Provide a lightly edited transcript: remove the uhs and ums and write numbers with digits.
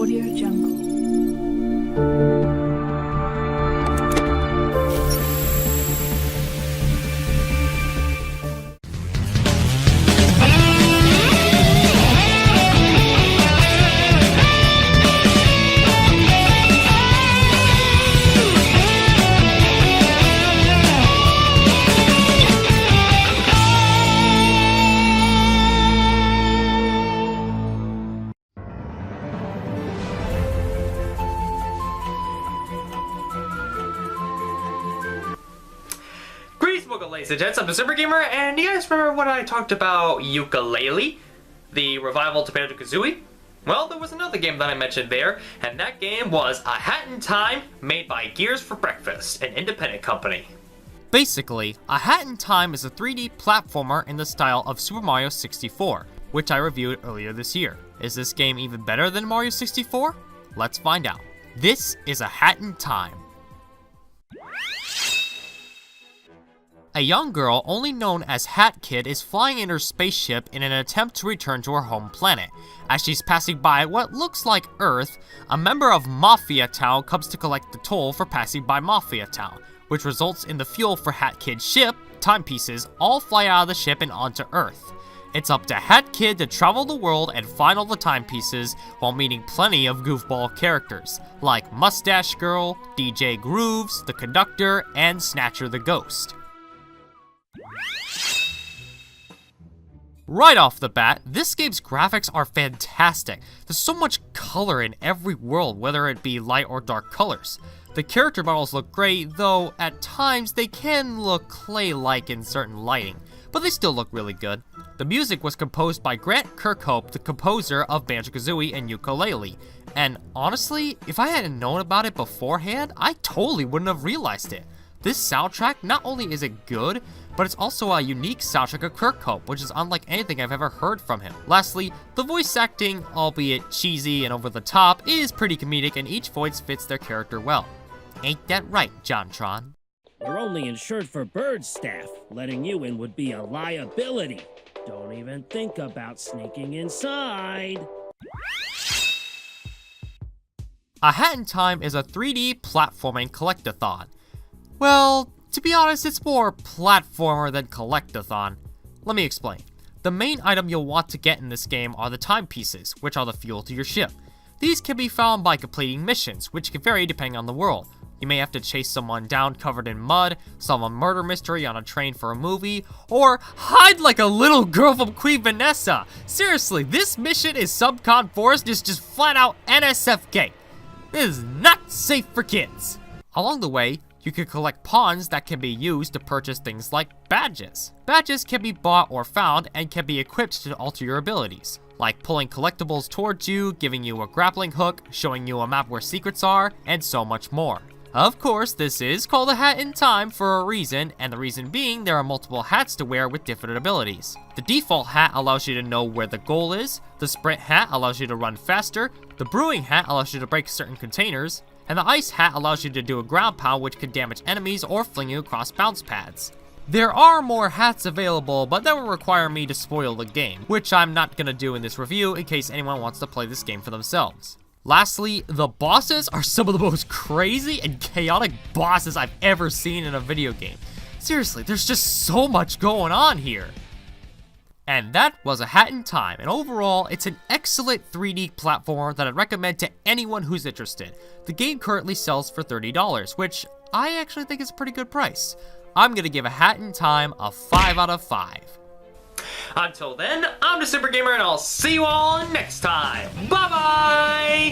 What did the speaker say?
Audio Jungle. Welcome, ladies and gents, I'm the Sibling Gamer, and you guys remember when I talked about Yooka-Laylee, the revival to Banjo-Kazooie? Well, there was another game that I mentioned there, and that game was A Hat in Time, made by Gears for Breakfast, an independent company. Basically, A Hat in Time is a 3D platformer in the style of Super Mario 64, which I reviewed earlier this year. Is this game even better than Mario 64? Let's find out. This is A Hat in Time. A young girl, only known as Hat Kid, is flying in her spaceship in an attempt to return to her home planet. As she's passing by what looks like Earth, a member of Mafia Town comes to collect the toll for passing by Mafia Town, which results in the fuel for Hat Kid's ship, timepieces, all fly out of the ship and onto Earth. It's up to Hat Kid to travel the world and find all the timepieces while meeting plenty of goofball characters, like Mustache Girl, DJ Grooves, the Conductor, and Snatcher the Ghost. Right off the bat, this game's graphics are fantastic. There's so much color in every world, whether it be light or dark colors. The character models look great, though at times they can look clay-like in certain lighting, but they still look really good. The music was composed by Grant Kirkhope, the composer of Banjo-Kazooie and Yooka-Laylee, and honestly, if I hadn't known about it beforehand, I totally wouldn't have realized it. This soundtrack, not only is it good, but it's also a unique soundtrack of Kirkhope, which is unlike anything I've ever heard from him. Lastly, the voice acting, albeit cheesy and over the top, is pretty comedic and each voice fits their character well. Ain't that right, JonTron? We're only insured for bird staff. Letting you in would be a liability. Don't even think about sneaking inside. A Hat in Time is a 3D platforming collectathon. Well, to be honest, it's more platformer than collectathon. Let me explain. The main item you'll want to get in this game are the timepieces, which are the fuel to your ship. These can be found by completing missions, which can vary depending on the world. You may have to chase someone down covered in mud, solve a murder mystery on a train for a movie, or hide like a little girl from Queen Vanessa. Seriously, this mission is Subcon Forest is just flat out NSFK. This is not safe for kids. Along the way, you can collect pawns that can be used to purchase things like badges. Badges can be bought or found and can be equipped to alter your abilities, like pulling collectibles towards you, giving you a grappling hook, showing you a map where secrets are, and so much more. Of course, this is called A Hat in Time for a reason, and the reason being there are multiple hats to wear with different abilities. The default hat allows you to know where the goal is, the sprint hat allows you to run faster, the brewing hat allows you to break certain containers, and the ice hat allows you to do a ground pound which can damage enemies or fling you across bounce pads. There are more hats available, but that would require me to spoil the game, which I'm not gonna do in this review in case anyone wants to play this game for themselves. Lastly, the bosses are some of the most crazy and chaotic bosses I've ever seen in a video game. Seriously, there's just so much going on here. And that was A Hat in Time, and overall, it's an excellent 3D platformer that I'd recommend to anyone who's interested. The game currently sells for $30, which I actually think is a pretty good price. I'm gonna give A Hat in Time a 5 out of 5. Until then, I'm the Super Gamer, and I'll see you all next time. Bye-bye!